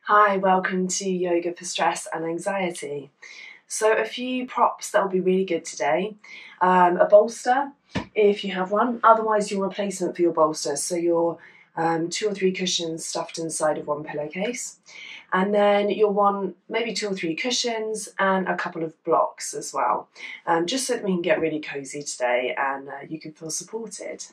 Hi, welcome to Yoga for Stress and Anxiety. So a few props that will be really good today. A bolster, if you have one, otherwise your replacement for your bolster. So your 2 or 3 cushions stuffed inside of one pillowcase. And then you'll want maybe 2 or 3 cushions and a couple of blocks as well, just so that we can get really cozy today and you can feel supported.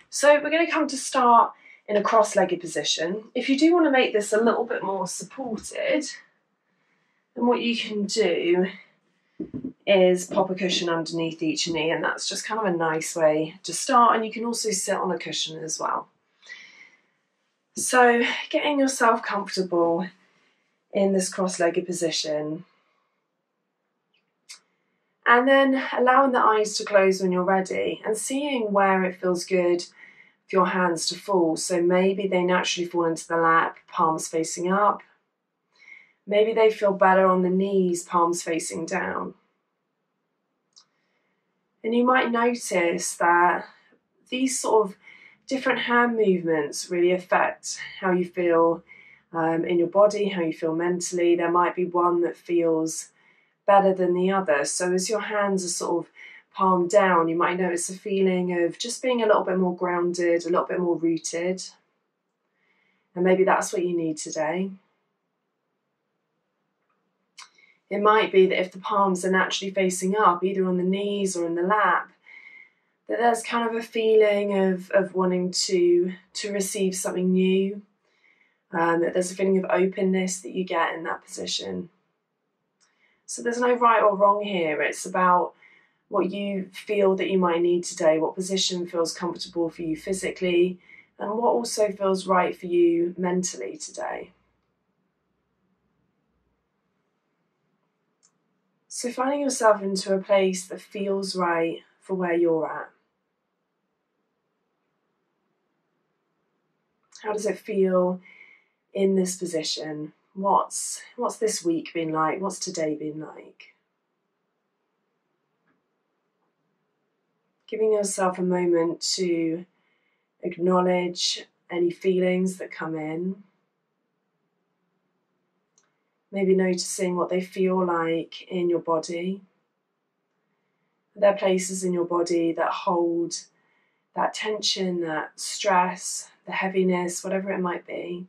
So we're going to come to start in a cross-legged position. If you do want to make this a little bit more supported, then what you can do is pop a cushion underneath each knee, and that's just kind of a nice way to start, and you can also sit on a cushion as well. So getting yourself comfortable in this cross-legged position, and then allowing the eyes to close when you're ready and seeing where it feels good for your hands to fall. So maybe they naturally fall into the lap, palms facing up. Maybe they feel better on the knees, palms facing down. And you might notice that these sort of different hand movements really affect how you feel in your body, how you feel mentally. There might be one that feels better than the other. So as your hands are sort of palm down, you might notice a feeling of just being a little bit more grounded, a little bit more rooted. And maybe that's what you need today. It might be that if the palms are naturally facing up, either on the knees or in the lap, that there's kind of a feeling of wanting to receive something new, that there's a feeling of openness that you get in that position. So there's no right or wrong here. It's about what you feel that you might need today, what position feels comfortable for you physically, and what also feels right for you mentally today. So finding yourself into a place that feels right for where you're at. How does it feel in this position? What's this week been like? What's today been like? Giving yourself a moment to acknowledge any feelings that come in. Maybe noticing what they feel like in your body. Are there places in your body that hold that tension, that stress, the heaviness, whatever it might be?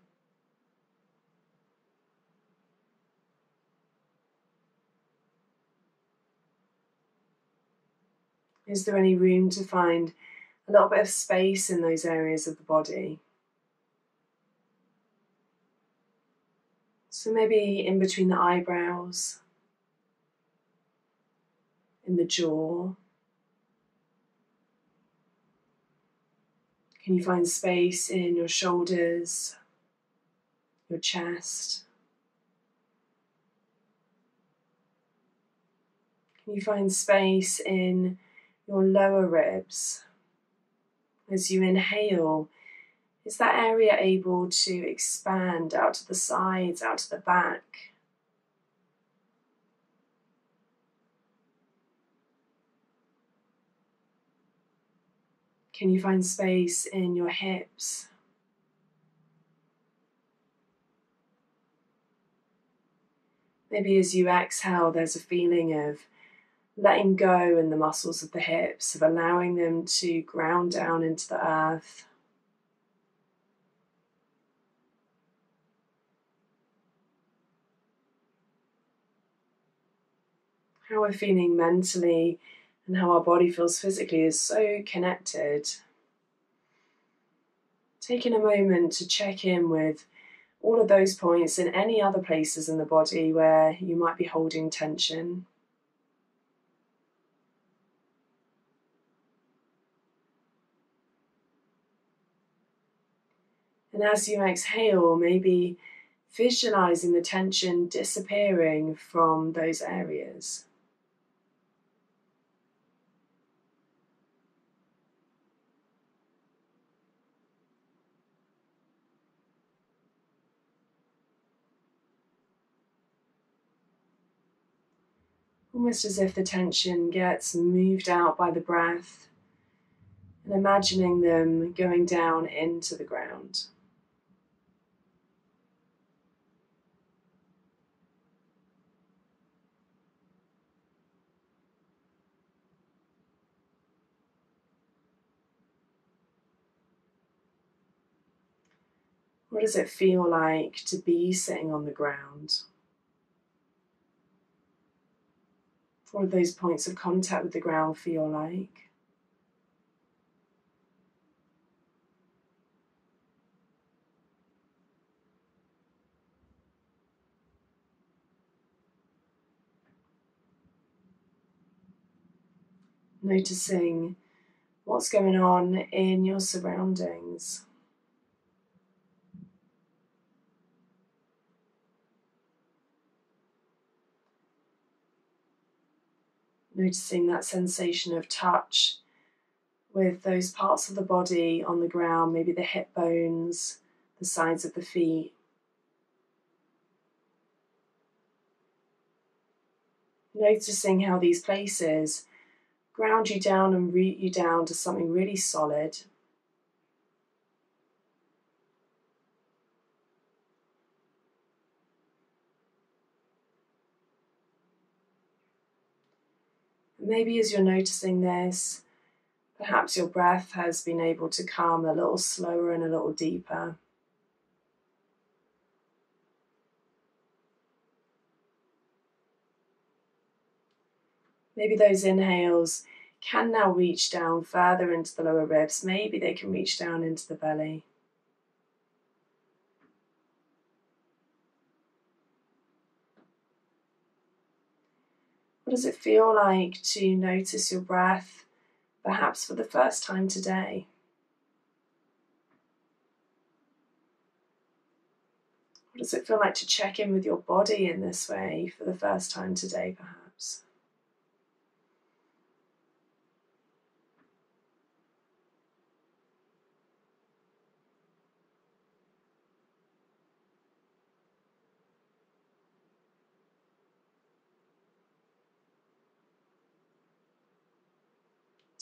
Is there any room to find a little bit of space in those areas of the body? So maybe in between the eyebrows, in the jaw. Can you find space in your shoulders, your chest? Can you find space in your lower ribs? As you inhale, is that area able to expand out to the sides, out to the back? Can you find space in your hips? Maybe as you exhale, there's a feeling of letting go in the muscles of the hips, of allowing them to ground down into the earth. How we're feeling mentally and how our body feels physically is so connected. Taking a moment to check in with all of those points and any other places in the body where you might be holding tension. And as you exhale, maybe visualizing the tension disappearing from those areas. Almost as if the tension gets moved out by the breath, and imagining them going down into the ground. What does it feel like to be sitting on the ground? What do those points of contact with the ground feel like? Noticing what's going on in your surroundings. Noticing that sensation of touch with those parts of the body on the ground, maybe the hip bones, the sides of the feet. Noticing how these places ground you down and root you down to something really solid. Maybe as you're noticing this, perhaps your breath has been able to come a little slower and a little deeper. Maybe those inhales can now reach down further into the lower ribs. Maybe they can reach down into the belly. What does it feel like to notice your breath, perhaps for the first time today? What does it feel like to check in with your body in this way for the first time today, perhaps?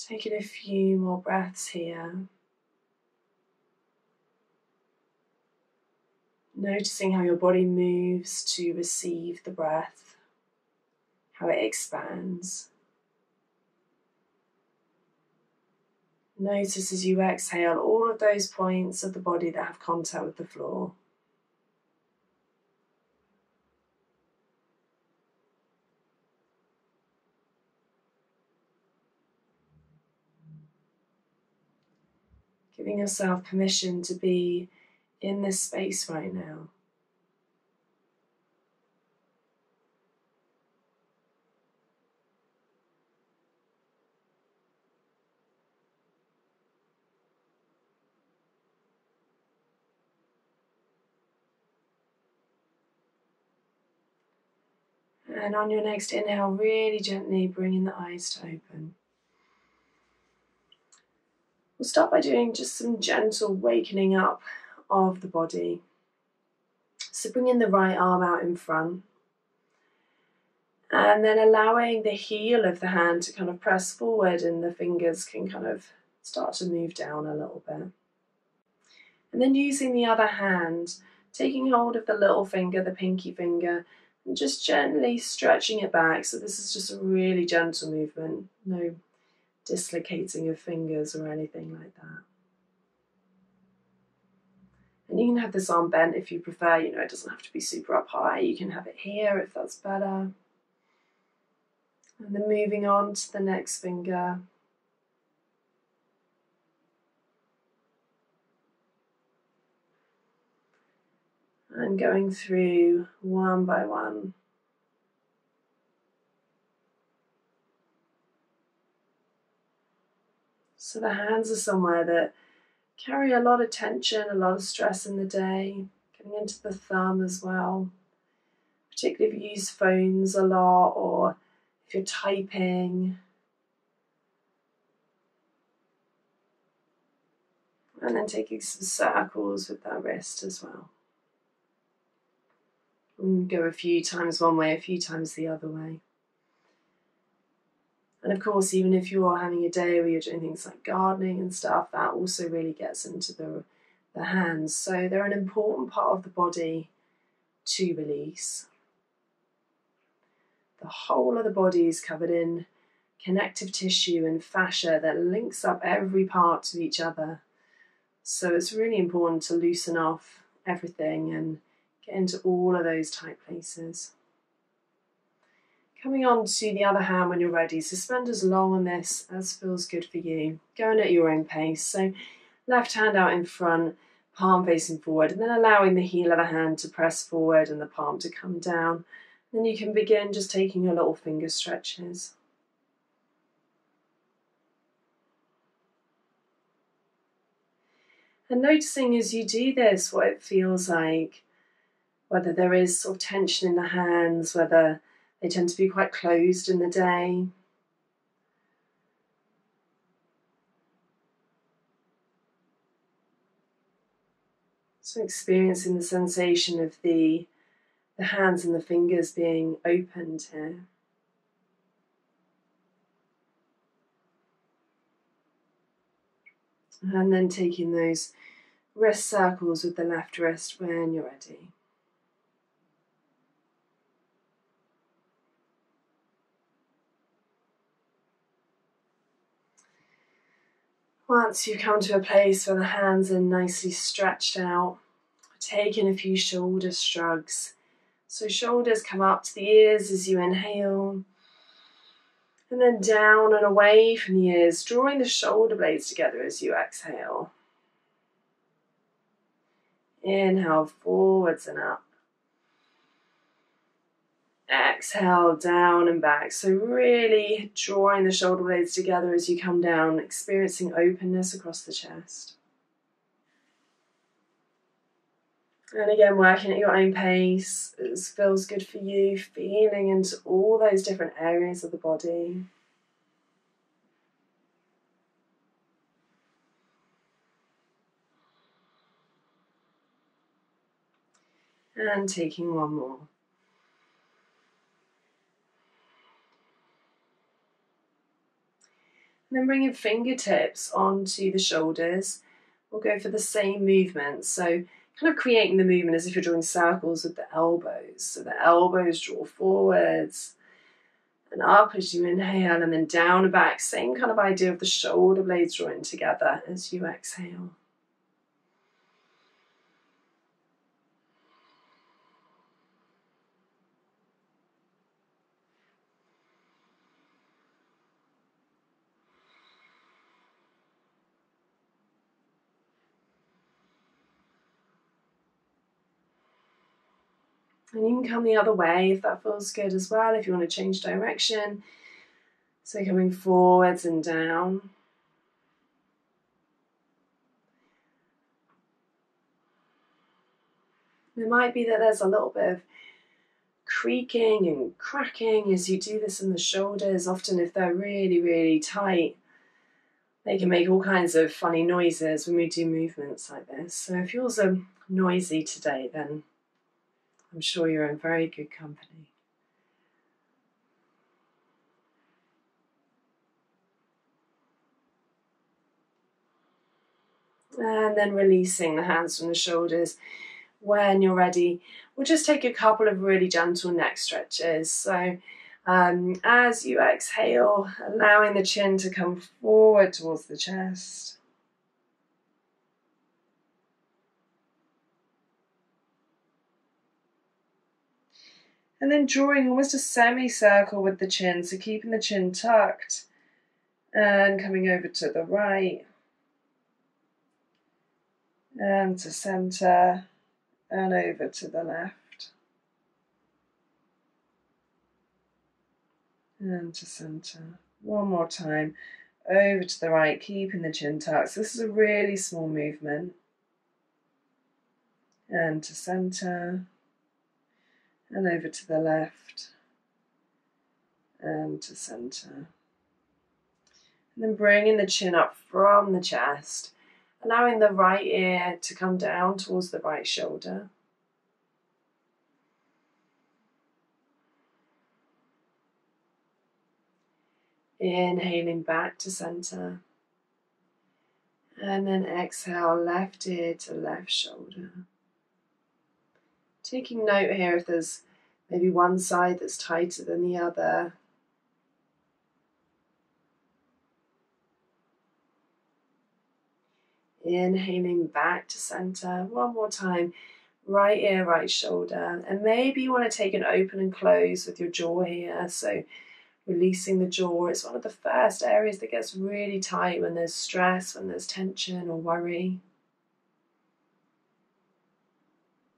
Taking a few more breaths here. Noticing how your body moves to receive the breath, how it expands. Notice as you exhale all of those points of the body that have contact with the floor. Giving yourself permission to be in this space right now. And on your next inhale, really gently bringing the eyes to open. We'll start by doing just some gentle wakening up of the body. So bringing the right arm out in front. And then allowing the heel of the hand to kind of press forward, and the fingers can kind of start to move down a little bit. And then using the other hand, taking hold of the little finger, the pinky finger, and just gently stretching it back. So this is just a really gentle movement, no dislocating of fingers or anything like that. And you can have this arm bent if you prefer, it doesn't have to be super up high. You can have it here if that's better. And then moving on to the next finger. And going through one by one. So the hands are somewhere that carry a lot of tension, a lot of stress in the day, getting into the thumb as well. Particularly if you use phones a lot or if you're typing. And then taking some circles with that wrist as well. And go a few times one way, a few times the other way. And of course, even if you're having a day where you're doing things like gardening and stuff, that also really gets into the hands. So they're an important part of the body to release. The whole of the body is covered in connective tissue and fascia that links up every part to each other. So it's really important to loosen off everything and get into all of those tight places. Coming on to the other hand when you're ready, so spend as long on this as feels good for you, going at your own pace. So left hand out in front, palm facing forward, and then allowing the heel of the hand to press forward and the palm to come down. Then you can begin just taking your little finger stretches. And noticing as you do this what it feels like, whether there is sort of tension in the hands, whether they tend to be quite closed in the day. So experiencing the sensation of the hands and the fingers being opened here. And then taking those wrist circles with the left wrist when you're ready. Once you come to a place where the hands are nicely stretched out, taking a few shoulder shrugs. So shoulders come up to the ears as you inhale, and then down and away from the ears, drawing the shoulder blades together as you exhale. Inhale forwards and up. Exhale down and back. So really drawing the shoulder blades together as you come down, experiencing openness across the chest. And again, working at your own pace. It feels good for you, feeling into all those different areas of the body. And taking one more. And then bringing fingertips onto the shoulders. We'll go for the same movement. So kind of creating the movement as if you're drawing circles with the elbows. So the elbows draw forwards and up as you inhale, and then down and back. Same kind of idea of the shoulder blades drawing together as you exhale. And you can come the other way if that feels good as well, if you want to change direction. So coming forwards and down. It might be that there's a little bit of creaking and cracking as you do this in the shoulders. Often if they're really, really tight, they can make all kinds of funny noises when we do movements like this. So if yours are noisy today, then I'm sure you're in very good company. And then releasing the hands from the shoulders. When you're ready, we'll just take a couple of really gentle neck stretches. So as you exhale, allowing the chin to come forward towards the chest. And then drawing almost a semicircle with the chin, so keeping the chin tucked and coming over to the right and to center and over to the left and to center. One more time, over to the right, keeping the chin tucked. So this is a really small movement. And to center and over to the left and to center. And then bringing the chin up from the chest, allowing the right ear to come down towards the right shoulder. Inhaling back to center. And then exhale, left ear to left shoulder. Taking note here if there's maybe one side that's tighter than the other. Inhaling back to center. One more time. right ear, right shoulder. And maybe you want to take an open and close with your jaw here. So releasing the jaw, it's one of the first areas that gets really tight when there's stress, when there's tension or worry.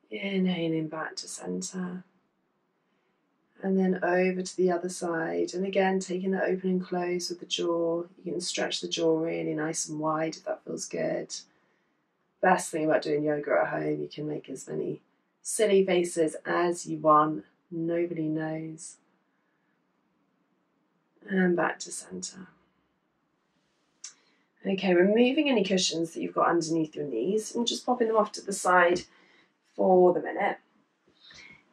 Inhaling back to center. And then over to the other side. And again, taking that open and close with the jaw. You can stretch the jaw really nice and wide if that feels good. Best thing about doing yoga at home, you can make as many silly faces as you want. Nobody knows. And back to center. Okay, removing any cushions that you've got underneath your knees and just popping them off to the side for the minute.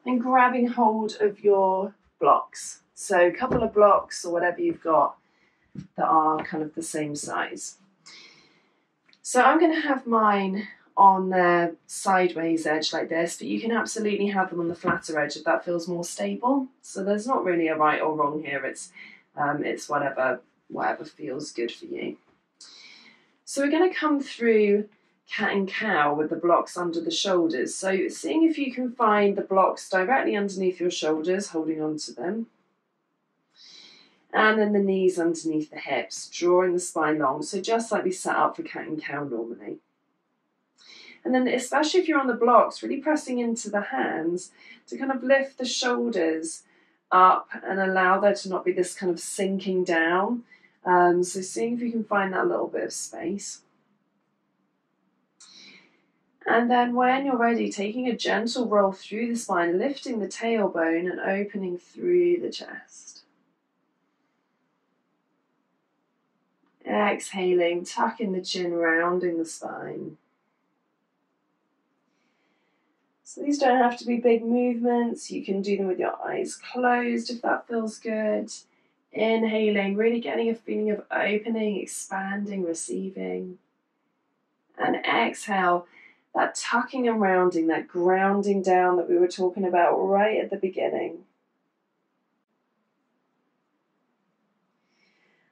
And grabbing hold of your blocks. So a couple of blocks or whatever you've got that are kind of the same size. So I'm going to have mine on the sideways edge like this, but you can absolutely have them on the flatter edge if that feels more stable. So there's not really a right or wrong here. It's whatever feels good for you. So we're going to come through cat and cow with the blocks under the shoulders. So seeing if you can find the blocks directly underneath your shoulders, holding on to them. And then the knees underneath the hips, drawing the spine long. So just like we set up for cat and cow normally. And then especially if you're on the blocks, really pressing into the hands to kind of lift the shoulders up and allow there to not be this kind of sinking down. So seeing if you can find that little bit of space. And then when you're ready, taking a gentle roll through the spine, lifting the tailbone and opening through the chest. Exhaling, tucking the chin, rounding the spine. So these don't have to be big movements. You can do them with your eyes closed if that feels good. Inhaling, really getting a feeling of opening, expanding, receiving. And exhale, that tucking and rounding, that grounding down that we were talking about right at the beginning.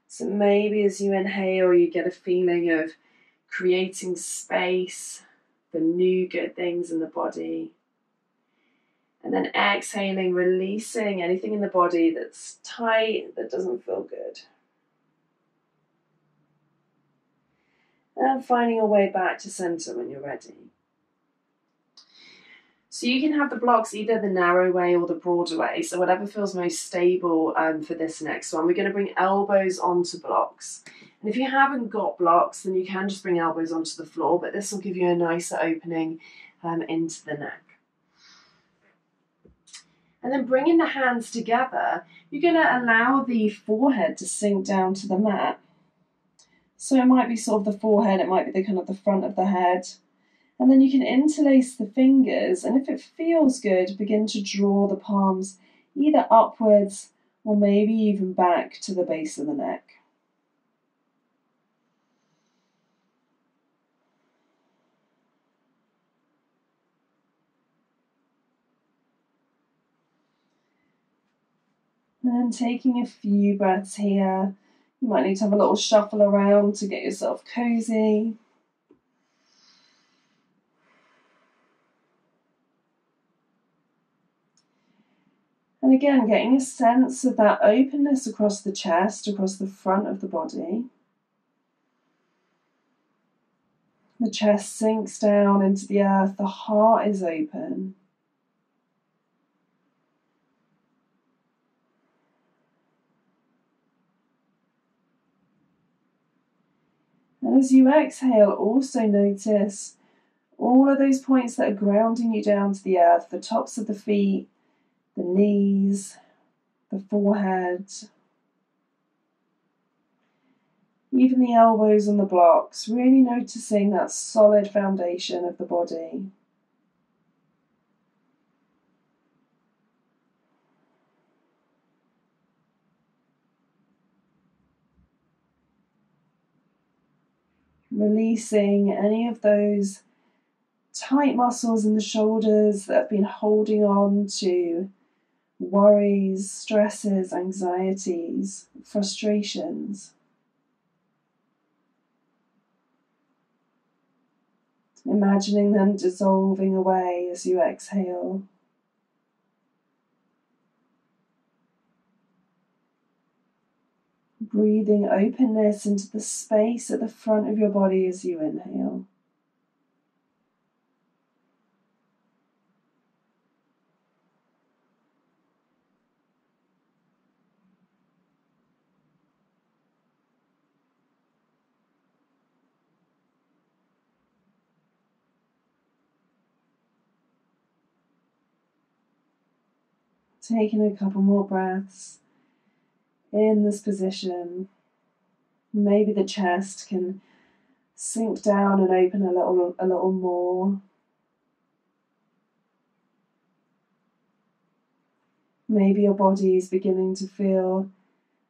So maybe as you inhale, you get a feeling of creating space for new good things in the body. And then exhaling, releasing anything in the body that's tight, that doesn't feel good. And finding a way back to center when you're ready. So you can have the blocks either the narrow way or the broader way, so whatever feels most stable for this next one. We're going to bring elbows onto blocks. And if you haven't got blocks, then you can just bring elbows onto the floor, but this will give you a nicer opening into the neck. And then bringing the hands together, you're going to allow the forehead to sink down to the mat. So it might be sort of the forehead, it might be the kind of the front of the head. And then you can interlace the fingers, and if it feels good, begin to draw the palms either upwards or maybe even back to the base of the neck. And then taking a few breaths here. You might need to have a little shuffle around to get yourself cozy. And again, getting a sense of that openness across the chest, across the front of the body. The chest sinks down into the earth, the heart is open. And as you exhale, also notice all of those points that are grounding you down to the earth, the tops of the feet, the knees, the forehead, even the elbows and the blocks, really noticing that solid foundation of the body. Releasing any of those tight muscles in the shoulders that have been holding on to worries, stresses, anxieties, frustrations. Imagining them dissolving away as you exhale. Breathing openness into the space at the front of your body as you inhale. Taking a couple more breaths in this position. Maybe the chest can sink down and open a little more. Maybe your body is beginning to feel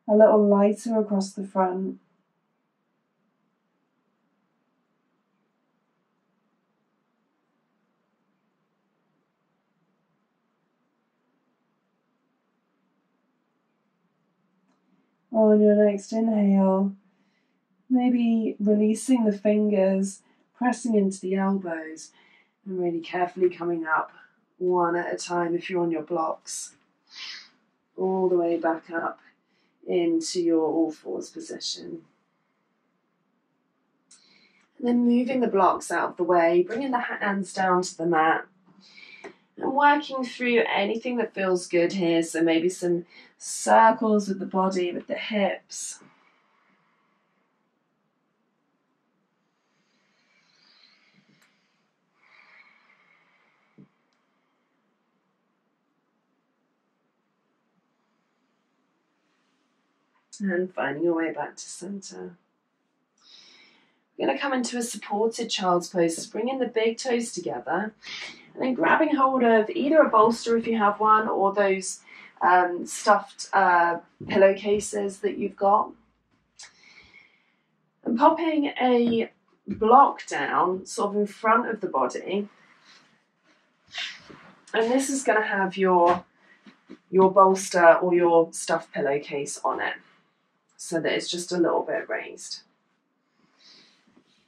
a little lighter across the front. On your next inhale, maybe releasing the fingers, pressing into the elbows, and really carefully coming up one at a time if you're on your blocks, all the way back up into your all fours position. And then moving the blocks out of the way, bringing the hands down to the mat, and working through anything that feels good here. So maybe some circles with the body, with the hips. And finding your way back to center. We're going to come into a supported child's pose. So bringing the big toes together and then grabbing hold of either a bolster if you have one, or those stuffed pillowcases that you've got. And popping a block down sort of in front of the body. And this is going to have your bolster or your stuffed pillowcase on it, so that it's just a little bit raised.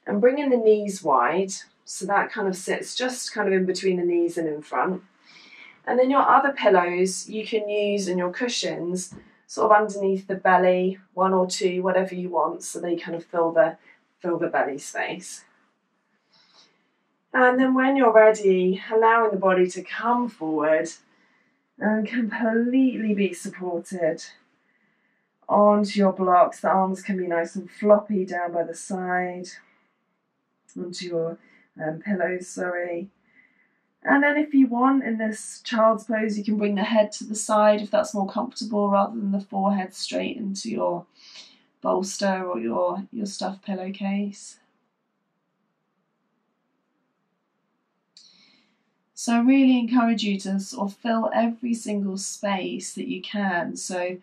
And bringing the knees wide, so that kind of sits just kind of in between the knees and in front. And then your other pillows you can use, and your cushions sort of underneath the belly, one or two, whatever you want, so they kind of fill the belly space. And then when you're ready, allowing the body to come forward and completely be supported onto your blocks. The arms can be nice and floppy down by the side, onto your pillows, And then if you want, in this child's pose, you can bring the head to the side if that's more comfortable, rather than the forehead straight into your bolster or your stuffed pillowcase. So I really encourage you to sort of fill every single space that you can. So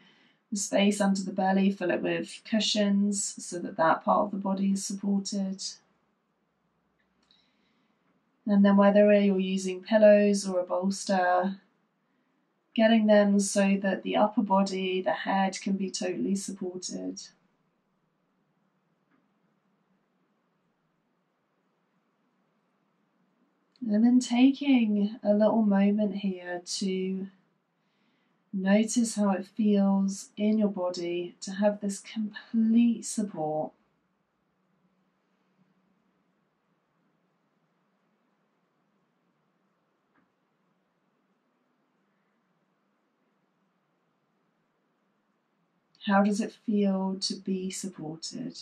the space under the belly, fill it with cushions so that that part of the body is supported. And then whether you're using pillows or a bolster, getting them so that the upper body, the head, can be totally supported. And then taking a little moment here to notice how it feels in your body to have this complete support. How does it feel to be supported?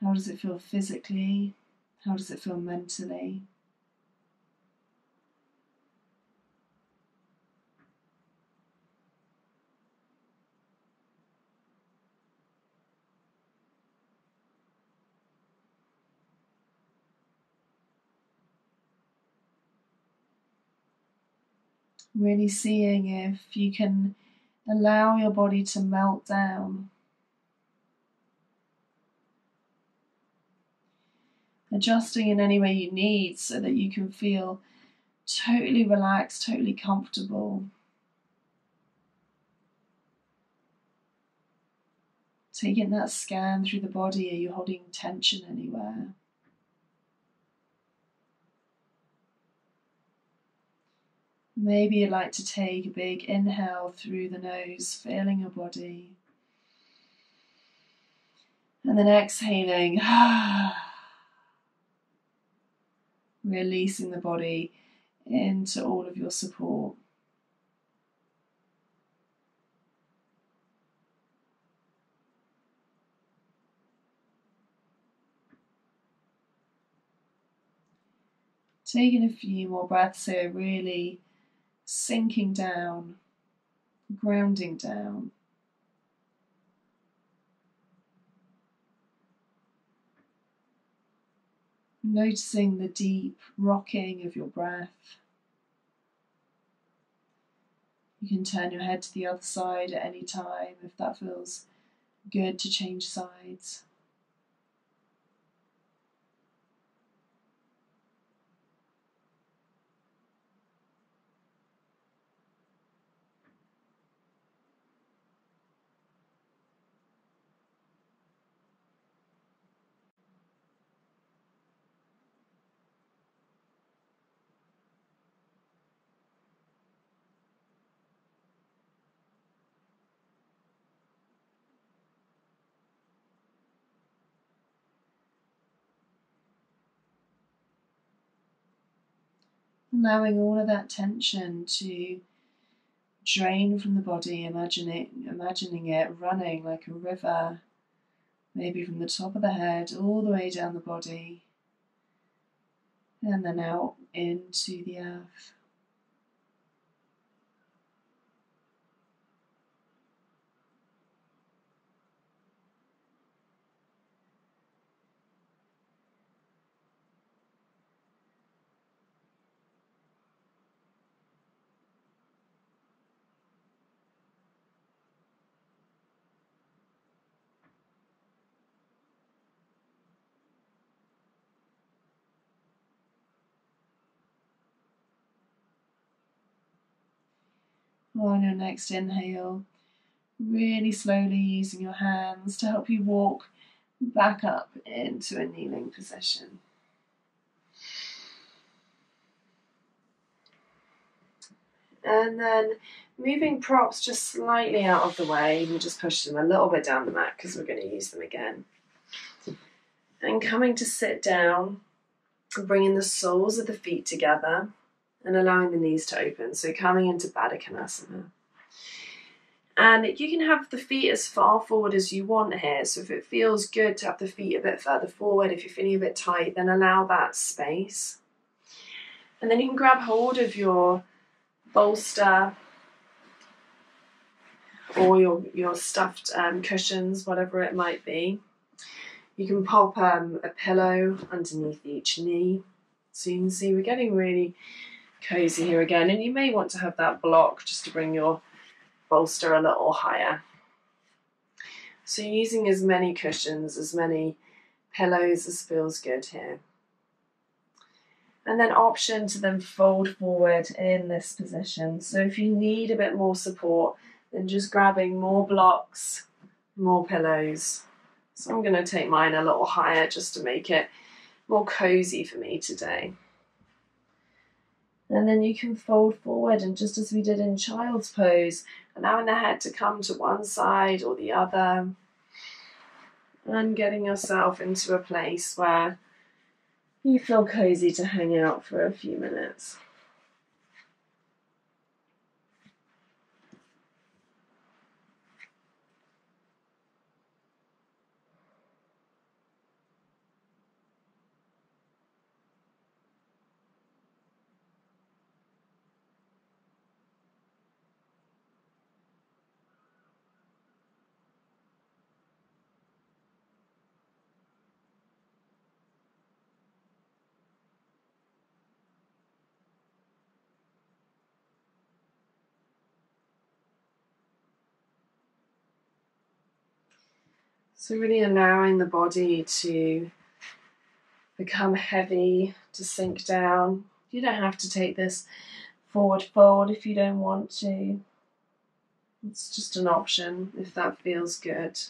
How does it feel physically? How does it feel mentally? Really seeing if you can allow your body to melt down. Adjusting in any way you need so that you can feel totally relaxed, totally comfortable. Taking that scan through the body. Are you holding tension anywhere? Maybe you'd like to take a big inhale through the nose, feeling your body. And then exhaling, releasing the body into all of your support. Taking a few more breaths here, really sinking down, grounding down. Noticing the deep rocking of your breath. You can turn your head to the other side at any time if that feels good to change sides. Allowing all of that tension to drain from the body, imagining it running like a river, maybe from the top of the head all the way down the body, and then out into the earth. On your next inhale, really slowly using your hands to help you walk back up into a kneeling position. And then moving props just slightly out of the way, we'll just push them a little bit down the mat because we're going to use them again. And coming to sit down, bringing the soles of the feet together and allowing the knees to open. So coming into Baddha Konasana. And you can have the feet as far forward as you want here. So if it feels good to have the feet a bit further forward, if you're feeling a bit tight, then allow that space. And then you can grab hold of your bolster or your stuffed cushions, whatever it might be. You can pop a pillow underneath each knee. So you can see we're getting really cozy here again. And you may want to have that block just to bring your bolster a little higher. So using as many cushions, as many pillows as feels good here. And then option to then fold forward in this position. So if you need a bit more support, then just grabbing more blocks, more pillows. So I'm going to take mine a little higher just to make it more cozy for me today. And then you can fold forward, and just as we did in child's pose, allowing the head to come to one side or the other, and getting yourself into a place where you feel cozy to hang out for a few minutes. So really allowing the body to become heavy, to sink down. You don't have to take this forward fold if you don't want to. It's just an option if that feels good.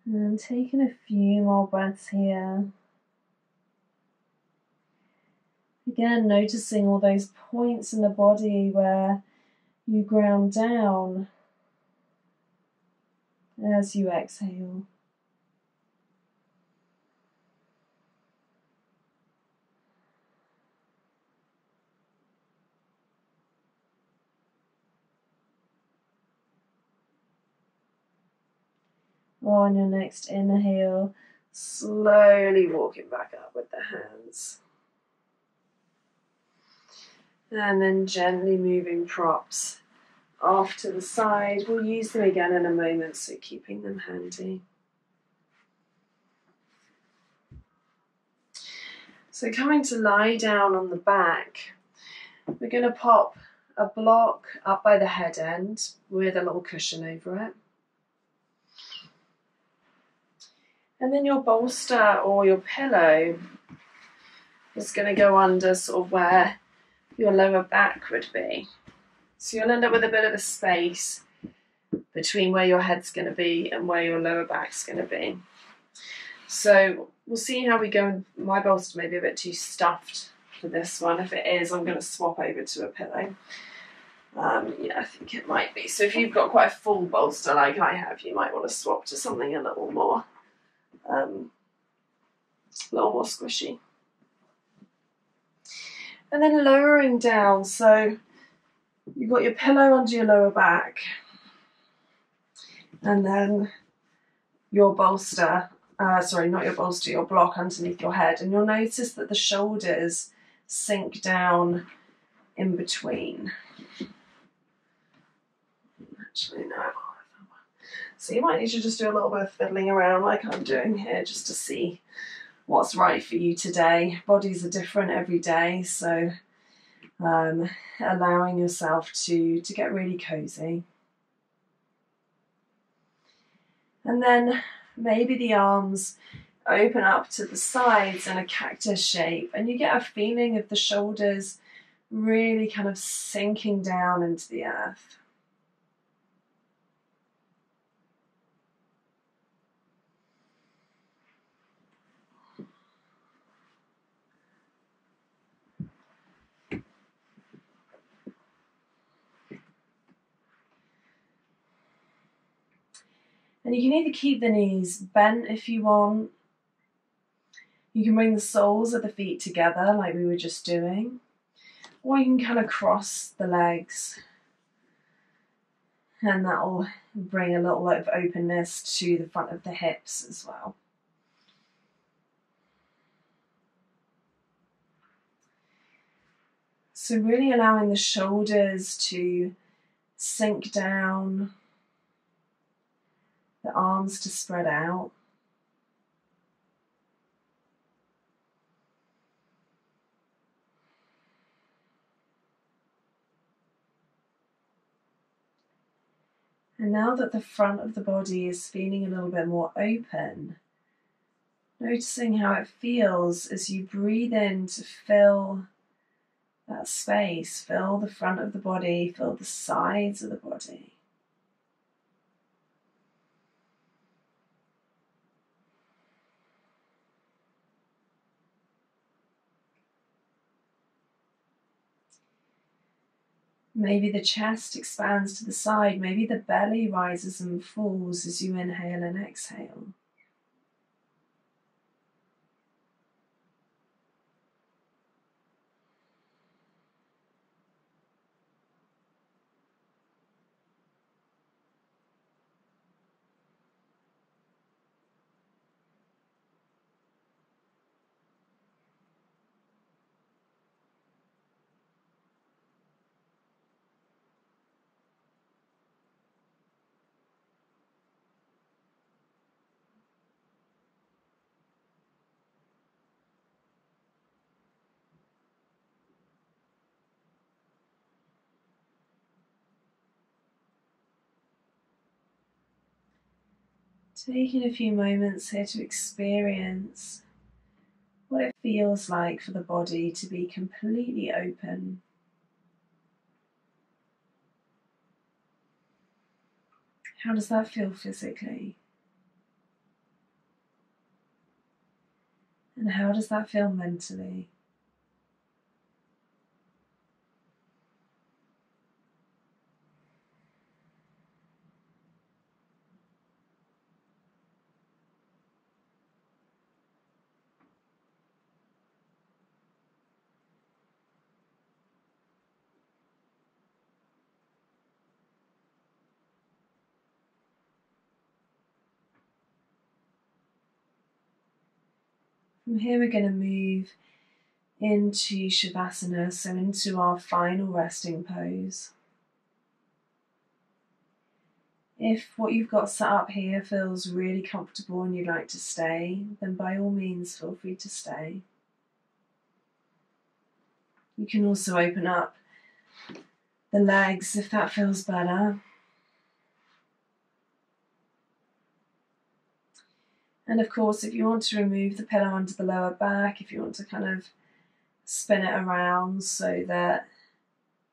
And taking a few more breaths here. Again, noticing all those points in the body where you ground down as you exhale. On your next inhale, slowly walking back up with the hands. And then gently moving props off to the side. We'll use them again in a moment, so keeping them handy. So coming to lie down on the back, we're going to pop a block up by the head end with a little cushion over it. And then your bolster or your pillow is going to go under sort of where your lower back would be. So you'll end up with a bit of a space between where your head's going to be and where your lower back's going to be. So we'll see how we go. My bolster may be a bit too stuffed for this one. If it is, I'm going to swap over to a pillow. Yeah, I think it might be. So if you've got quite a full bolster like I have, you might want to swap to something a little more squishy. And then lowering down, so you've got your pillow under your lower back, and then your bolster, sorry, not your bolster, your block underneath your head, and you'll notice that the shoulders sink down in between. Actually, no. So you might need to just do a little bit of fiddling around like I'm doing here, just to see what's right for you today. Bodies are different every day, so allowing yourself to get really cozy. And then maybe the arms open up to the sides in a cactus shape, and you get a feeling of the shoulders really kind of sinking down into the earth. And you can either keep the knees bent if you want. You can bring the soles of the feet together like we were just doing. Or you can kind of cross the legs. And that'll bring a little bit of openness to the front of the hips as well. So really allowing the shoulders to sink down, the arms to spread out. And now that the front of the body is feeling a little bit more open, noticing how it feels as you breathe in to fill that space, fill the front of the body, fill the sides of the body. Maybe the chest expands to the side, maybe the belly rises and falls as you inhale and exhale. Taking a few moments here to experience what it feels like for the body to be completely open. How does that feel physically? And how does that feel mentally? From here we're going to move into Shavasana, so into our final resting pose. If what you've got set up here feels really comfortable and you'd like to stay, then by all means feel free to stay. You can also open up the legs if that feels better. And of course, if you want to remove the pillow under the lower back, if you want to kind of spin it around so that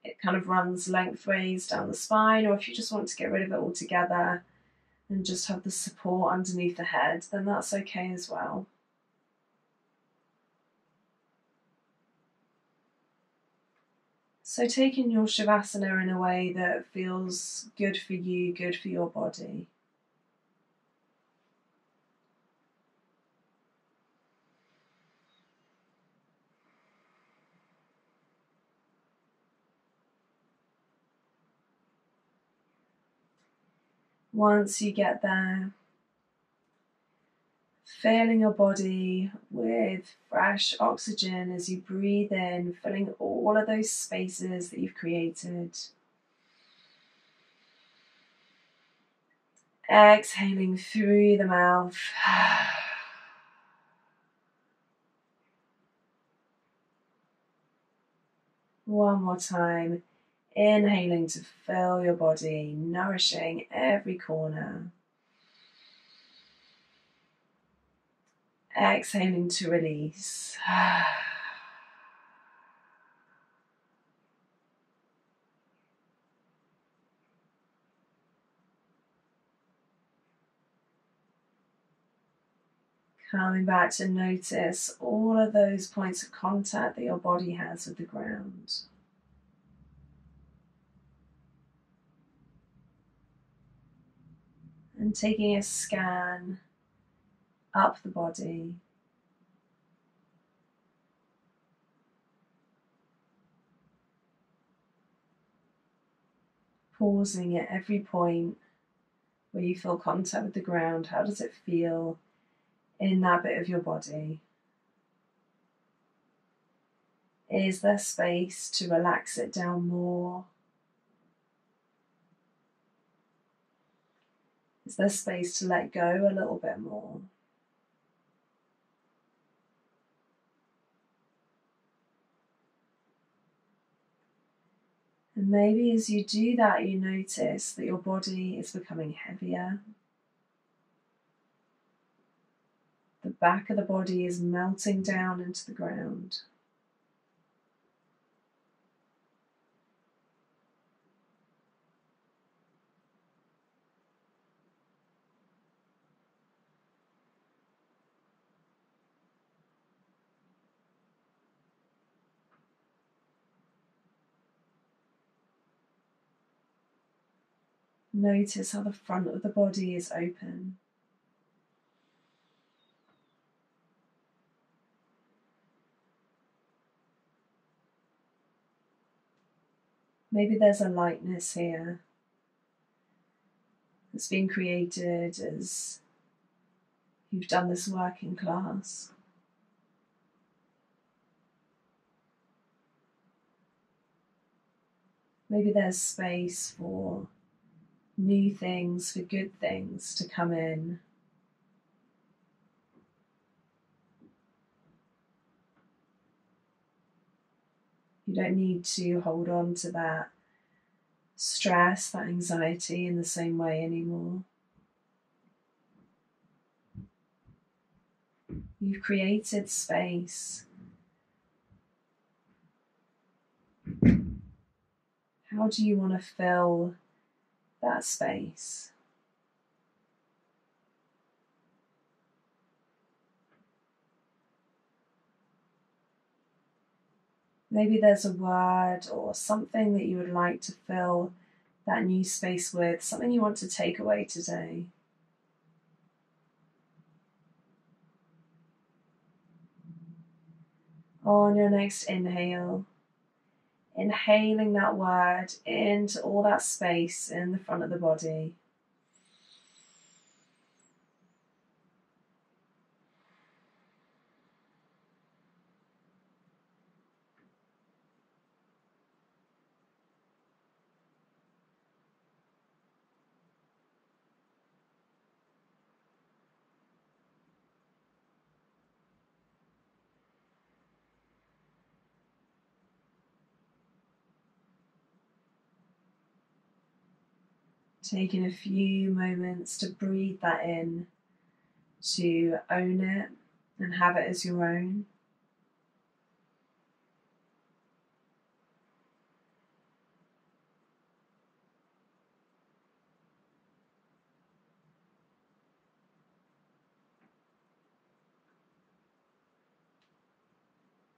it kind of runs lengthways down the spine, or if you just want to get rid of it altogether and just have the support underneath the head, then that's okay as well. So taking your Shavasana in a way that feels good for you, good for your body. Once you get there, filling your body with fresh oxygen as you breathe in, filling all of those spaces that you've created. Exhaling through the mouth. One more time. Inhaling to fill your body, nourishing every corner. Exhaling to release. Coming back to notice all of those points of contact that your body has with the ground. And taking a scan up the body. Pausing at every point where you feel contact with the ground. How does it feel in that bit of your body? Is there space to relax it down more? Is there space to let go a little bit more? And maybe as you do that, you notice that your body is becoming heavier. The back of the body is melting down into the ground. Notice how the front of the body is open. Maybe there's a lightness here that's been created as you've done this work in class. Maybe there's space for new things, for good things to come in. You don't need to hold on to that stress, that anxiety in the same way anymore. You've created space. How do you want to fill that space? Maybe there's a word or something that you would like to fill that new space with, something you want to take away today. On your next inhale, inhaling that word into all that space in the front of the body. Taking a few moments to breathe that in, to own it and have it as your own.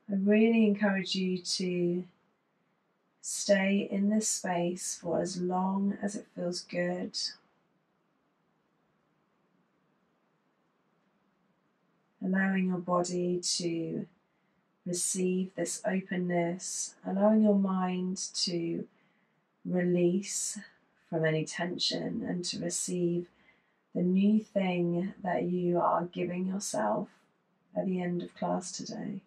I really encourage you to stay in this space for as long as it feels good. Allowing your body to receive this openness, allowing your mind to release from any tension and to receive the new thing that you are giving yourself at the end of class today.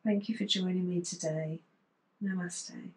Thank you for joining me today. Namaste.